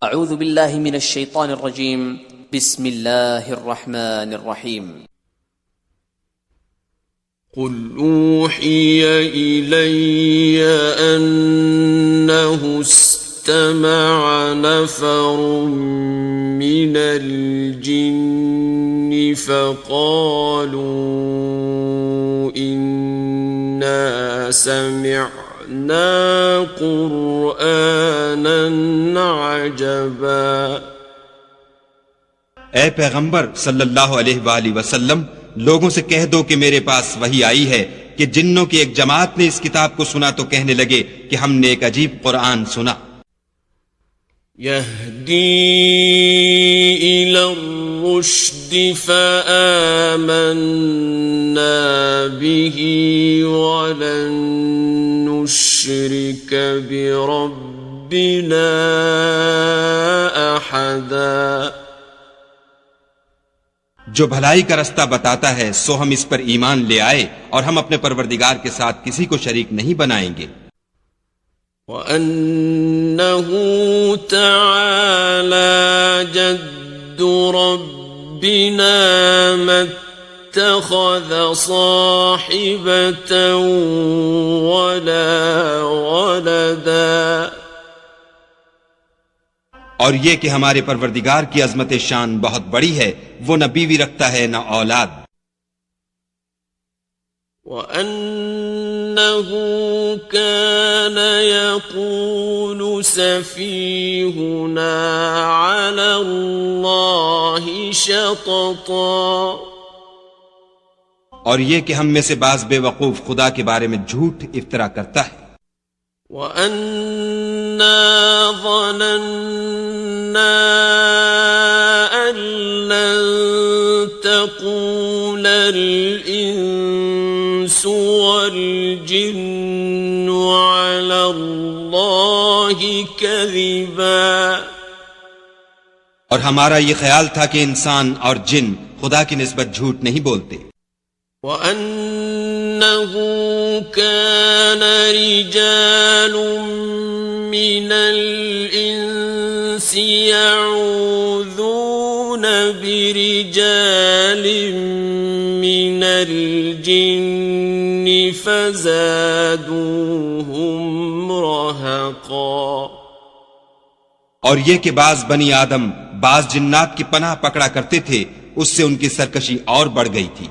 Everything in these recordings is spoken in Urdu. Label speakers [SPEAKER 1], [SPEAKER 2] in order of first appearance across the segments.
[SPEAKER 1] اعوذ باللہ من الشیطان الرجیم بسم اللہ الرحمن الرحیم
[SPEAKER 2] قل اوحی الی انہ استمع نفر من الجن فقالوا انا سمعنا قرآنا عجبا۔
[SPEAKER 3] اے پیغمبر صلی اللہ علیہ وآلہ وسلم، لوگوں سے کہہ دو کہ میرے پاس وحی آئی ہے کہ جنوں کی ایک جماعت نے اس کتاب کو سنا تو کہنے لگے کہ ہم نے ایک عجیب قرآن سنا۔
[SPEAKER 2] یہدی الی الرشد فآمنا به ولن نشرک بربنا احدا۔
[SPEAKER 3] جو بھلائی کا رستہ بتاتا ہے سو ہم اس پر ایمان لے آئے اور ہم اپنے پروردگار کے ساتھ کسی کو شریک نہیں بنائیں گے۔
[SPEAKER 2] وَأَنَّهُ تَعَالَى جَدُّ رَبِّنَا مَا اتَّخَذَ صَاحِبَةً وَلَا وَلَدًا۔
[SPEAKER 3] اور یہ کہ ہمارے پروردگار کی عظمت شان بہت بڑی ہے، وہ نہ بیوی رکھتا ہے نہ اولاد۔
[SPEAKER 2] وَأَنَّهُ كَانَ يَقُولُ سَفِيهُنَا عَلَى اللَّهِ شَطَطًا۔
[SPEAKER 3] اور یہ کہ ہم میں سے بعض بے وقوف خدا کے بارے میں جھوٹ افطرا کرتا ہے۔
[SPEAKER 2] وَأَنَّا ظَنَنَّا أَن لَّن تَقُولَ الْإِنسُ وَالْجِنُّ عَلَى اللَّهِ كَذِبًا۔
[SPEAKER 3] اور ہمارا یہ خیال تھا کہ انسان اور جن خدا کی نسبت جھوٹ نہیں بولتے۔
[SPEAKER 2] وَأَنَّهُ كَانَ رِجَالٌ مِّنَ الْإِنسِ يَعُوذُونَ بِرِجَالٍ مِّنَ الْجِنِّ فَزَادُوهُمْ رَهَقًا۔
[SPEAKER 3] اور یہ کہ بعض بنی آدم بعض جنات کی پناہ پکڑا کرتے تھے، اس سے ان کی سرکشی اور بڑھ گئی تھی۔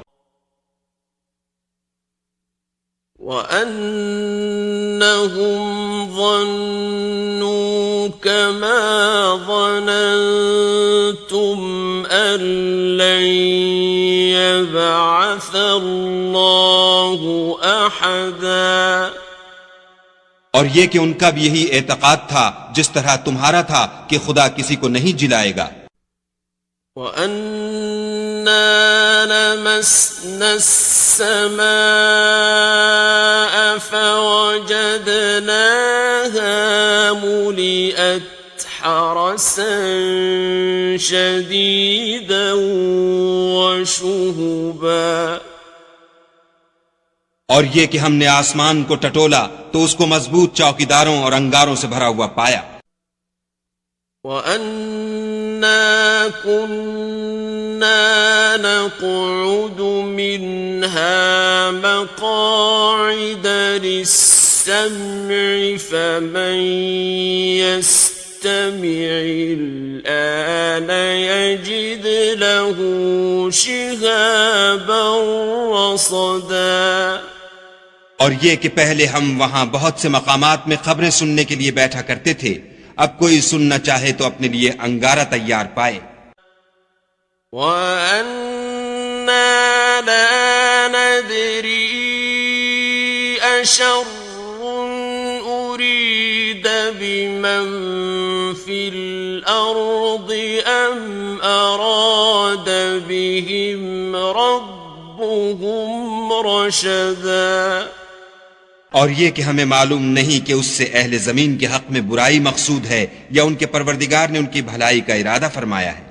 [SPEAKER 2] وَأَنَّهُمْ ظَنُّوا كَمَا ظَنَنتُمْ أَن لَّن يَبْعَثَ اللَّهُ أَحَدًا۔
[SPEAKER 3] اور یہ کہ ان کا بھی یہی اعتقاد تھا جس طرح تمہارا تھا کہ خدا کسی کو نہیں جلائے گا۔
[SPEAKER 2] وَأَنَّا لَمَسْنَا السَّمَاءَ فَوَجَدْنَاهَا مُلِئَتْ حَرَسًا شَدِيدًا وَشُهُبًا۔
[SPEAKER 3] اور یہ کہ ہم نے آسمان کو ٹٹولا تو اس کو مضبوط چوکیداروں اور انگاروں سے بھرا ہوا پایا۔
[SPEAKER 2] وَأَنَّا كُنَّا نَقْعُدُ مِنْهَا مَقَاعِدَ لِلسَّمْعِ فَمَن يَسْتَمِعِ الْآنَ يَجِدْ لَهُ شِهَابًا رَّصَدًا۔
[SPEAKER 3] اور یہ کہ پہلے ہم وہاں بہت سے مقامات میں خبریں سننے کے لیے بیٹھا کرتے تھے، اب کوئی سننا چاہے تو اپنے لیے انگارہ تیار پائے۔
[SPEAKER 2] وَأَنَّا لَا نَدْرِي أَشَرٌّ أُرِيدَ بِمَن فِي الْأَرْضِ أَمْ أَرَادَ بِهِمْ رَبُّهُمْ رَشَدًا۔
[SPEAKER 3] اور یہ کہ ہمیں معلوم نہیں کہ اس سے اہل زمین کے حق میں برائی مقصود ہے یا ان کے پروردگار نے ان کی بھلائی کا ارادہ فرمایا ہے۔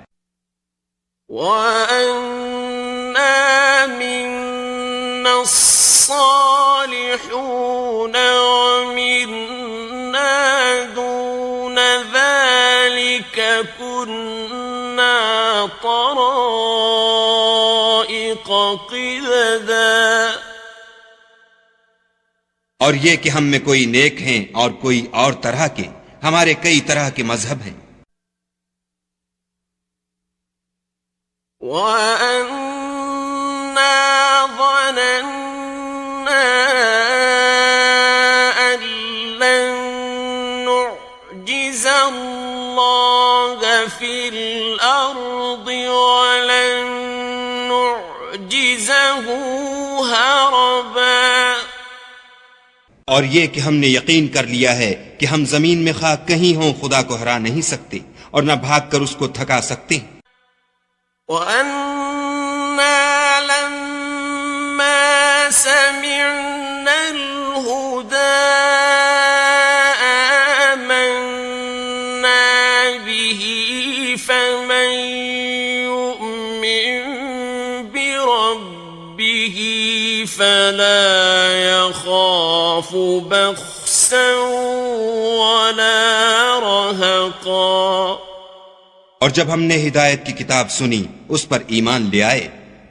[SPEAKER 2] وَأَنَّا مِنَّا الصَّالِحُونَ وَمِنَّا دُونَ ذَلِكَ كنا طرائق قددا
[SPEAKER 3] اور یہ کہ ہم میں کوئی نیک ہیں اور کوئی اور طرح کے، ہمارے کئی طرح کے مذہب ہیں.
[SPEAKER 2] وَأَنَّا ظَنَنَّا أَن لَّن نُّعْجِزَ اللَّهَ فِي الْأَرْضِ وَلَن نُّعْجِزَهُ هَرَبًا.
[SPEAKER 3] اور یہ کہ ہم نے یقین کر لیا ہے کہ ہم زمین میں خواہ کہیں ہوں خدا کو ہرا نہیں سکتے اور نہ بھاگ کر اس کو تھکا سکتے.
[SPEAKER 2] وَأَنَّا لَمَّا سَمِعْنَا الْهُدَىٰ آمَنَّا بِهِ فَمَن يُؤْمِن بِرَبِّهِ فَلَا يَخَافُ بَخْسًا وَلَا رَهَقًا.
[SPEAKER 3] اور جب ہم نے ہدایت کی کتاب سنی اس پر ایمان لے آئے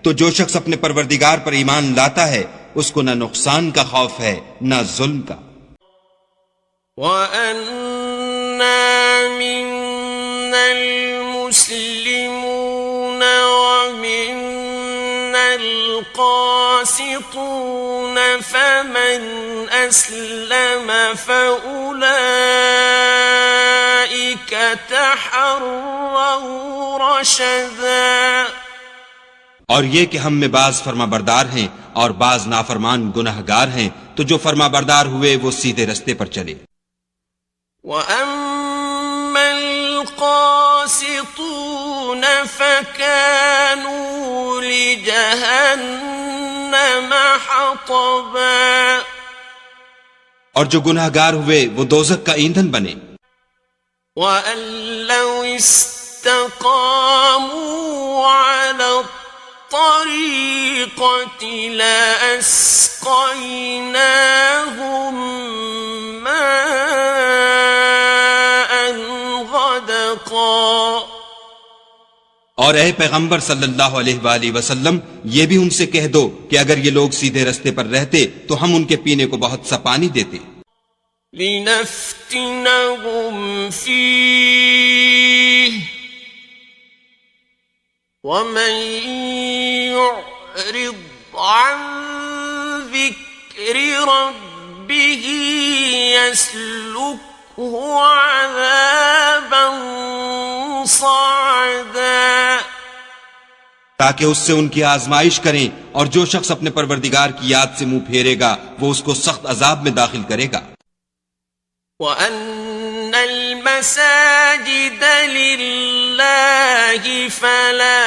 [SPEAKER 3] تو جو شخص اپنے پروردگار پر ایمان لاتا ہے اس کو نہ نقصان کا خوف ہے نہ ظلم کا.
[SPEAKER 2] وَأَنَّا مِنَّا الْمُسْلِمُونَ وَمِنَّا الْقَاسِطُونَ فَمَنْ أَسْلَمَ فَأُولَئِكَ تَحَرَّوْا رَشَدًا.
[SPEAKER 3] اور یہ کہ ہم میں بعض فرما بردار ہیں اور بعض نافرمان گناہگار ہیں تو جو فرما بردار ہوئے وہ سیدھے رستے پر چلے.
[SPEAKER 2] وَأَمَّا الْقَاسِطُونَ فَكَانُوا لِجَهَنَّمَ حَطَبًا.
[SPEAKER 3] اور جو گناہگار ہوئے وہ دوزخ کا ایندھن بنے.
[SPEAKER 2] وَأَن لَّوْ اسْتَقَامُوا عَلَى الطَّرِيقَةِ لَأَسْقَيْنَاهُم مَّاءً غَدَقًا.
[SPEAKER 3] اور اے پیغمبر صلی اللہ علیہ وآلہ وسلم یہ بھی ان سے کہہ دو کہ اگر یہ لوگ سیدھے رستے پر رہتے تو ہم ان کے پینے کو بہت سا پانی دیتے.
[SPEAKER 2] لِنَفْتِنَهُمْ فِيهِ وَمَن يُعْرِضْ عَن ذِكْرِ رَبِّهِ يَسْلُكْهُ عَذَابًا صَعَدًا.
[SPEAKER 3] تاکہ اس سے ان کی آزمائش کریں اور جو شخص اپنے پروردگار کی یاد سے منہ پھیرے گا وہ اس کو سخت عذاب میں داخل کرے گا.
[SPEAKER 2] وَأَنَّ الْمَسَاجِدَ لِلَّهِ فَلَا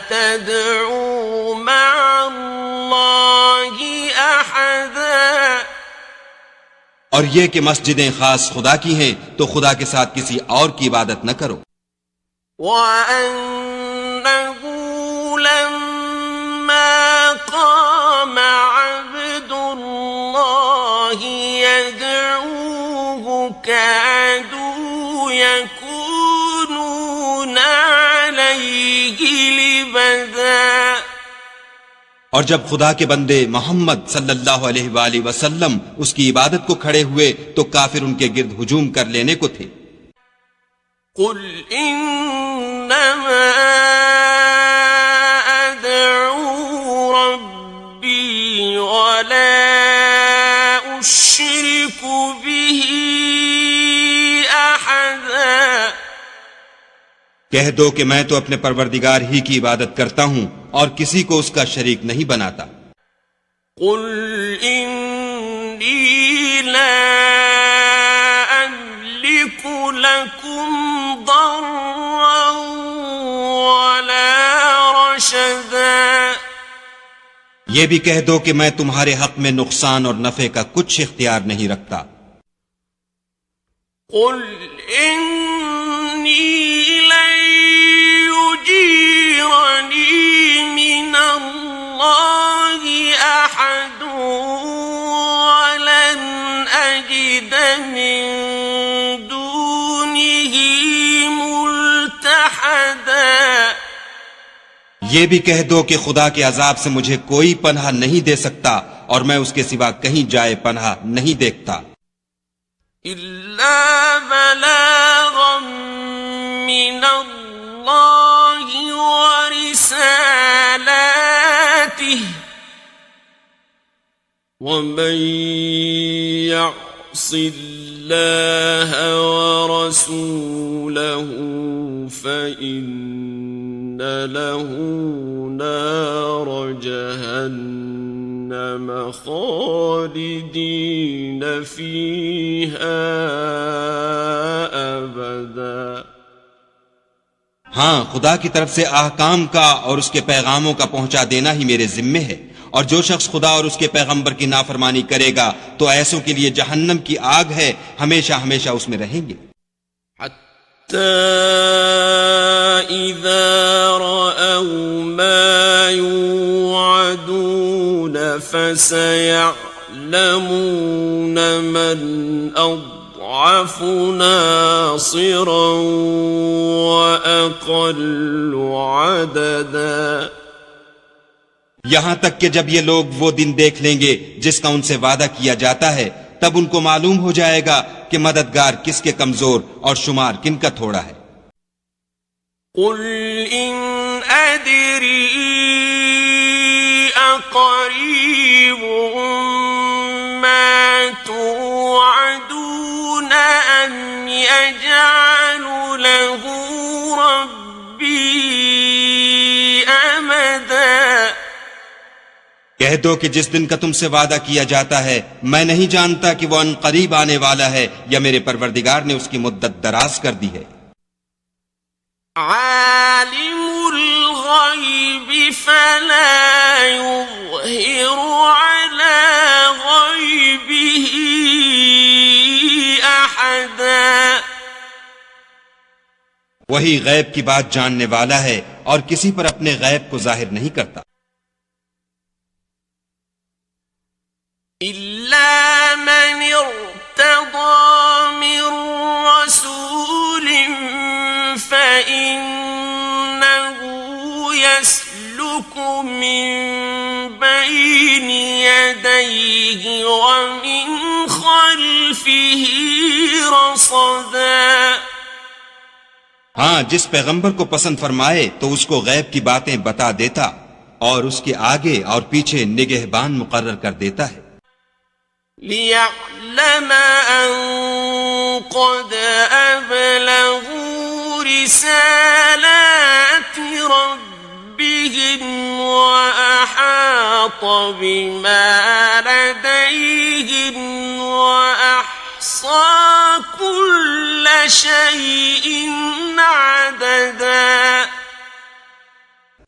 [SPEAKER 2] تَدْعُوا مَعَ اللَّهِ أَحَدًا.
[SPEAKER 3] اور یہ کہ مسجدیں خاص خدا کی ہیں تو خدا کے ساتھ کسی اور کی عبادت نہ کرو.
[SPEAKER 2] وَأَنَّهُ لَمَّا قَامَ عَبْدُ اللَّهِ يَدْعُوهُ كَادُوا يَكُونُونَ عَلَيْهِ لِبَدًا.
[SPEAKER 3] اور جب خدا کے بندے محمد صلی اللہ علیہ وآلہ وسلم اس کی عبادت کو کھڑے ہوئے تو کافر ان کے گرد ہجوم کر لینے کو تھے.
[SPEAKER 2] قُلْ إِنَّمَا أَدْعُو رَبِّي وَلَا أُشْرِكُ بِهِ أَحَدًا.
[SPEAKER 3] کہہ دو کہ میں تو اپنے پروردگار ہی کی عبادت کرتا ہوں اور کسی کو اس کا شریک نہیں بناتا.
[SPEAKER 2] قُلْ إِنِّي لَا أَمْلِكُ لَكُمْ ضَرًّا وَلَا رَشَدًا.
[SPEAKER 3] یہ بھی کہہ دو کہ میں تمہارے حق میں نقصان اور نفع کا کچھ اختیار نہیں رکھتا.
[SPEAKER 2] قُلْ إِنِّي لَن يُجِيرَنِي مِنَ اللَّهِ أَحَدٌ وَلَنْ أَجِدَ مِن دُونِهِ
[SPEAKER 3] یہ بھی کہہ دو کہ خدا کے عذاب سے مجھے کوئی پناہ نہیں دے سکتا اور میں اس کے سوا کہیں جائے پناہ نہیں دیکھتا
[SPEAKER 2] إلا بلاغا من الله ورسالاته ومن يعص الله ورسوله فإن له نار جهنم خالدين فيها أبدا
[SPEAKER 3] ہاں خدا کی طرف سے احکام کا اور اس کے پیغاموں کا پہنچا دینا ہی میرے ذمے ہے، اور جو شخص خدا اور اس کے پیغمبر کی نافرمانی کرے گا تو ایسوں کے لیے جہنم کی آگ ہے، ہمیشہ ہمیشہ اس میں رہیں گے۔
[SPEAKER 2] حتى إذا رأوا ما يوعدون فسيعلمون من أضعف ناصرا وأقل عددا
[SPEAKER 3] یہاں تک کہ جب یہ لوگ وہ دن دیکھ لیں گے جس کا ان سے وعدہ کیا جاتا ہے، تب ان کو معلوم ہو جائے گا کہ مددگار کس کے کمزور اور شمار کن کا تھوڑا ہے۔
[SPEAKER 2] قل إن أدري أقريب ما توعدون أم يجعل له ربي أمدا
[SPEAKER 3] کہہ دو کہ جس دن کا تم سے وعدہ کیا جاتا ہے میں نہیں جانتا کہ وہ ان قریب آنے والا ہے یا میرے پروردگار نے اس کی مدت دراز کر دی ہے۔
[SPEAKER 2] عالم الغیب فلا يظهر على غیبه احدا
[SPEAKER 3] وہی غیب کی بات جاننے والا ہے اور کسی پر اپنے غیب کو ظاہر نہیں کرتا۔
[SPEAKER 2] إلا من ارتضى من رسول فإنه يسلك من بين يديه ومن خلفه رصدا
[SPEAKER 3] ہاں جس پیغمبر کو پسند فرمائے تو اس کو غیب کی باتیں بتا دیتا اور اس کے آگے اور پیچھے نگہبان مقرر کر دیتا ہے،
[SPEAKER 2] لِيَعْلَمَ أَن قَدْ أَبْلَغُوا رِسَالَاتِ رَبِّهِمْ وَأَحَاطَ بِمَا لَدَيْهِمْ وَأَحْصَى كُلَّ شَيْءٍ عَدَدًا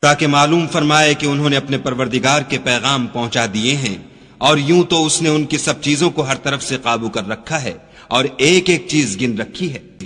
[SPEAKER 3] تاکہ معلوم فرمائے کہ انہوں نے اپنے پروردگار کے پیغام پہنچا دیے ہیں، اور یوں تو اس نے ان کی سب چیزوں کو ہر طرف سے قابو کر رکھا ہے اور ایک ایک چیز گن رکھی ہے۔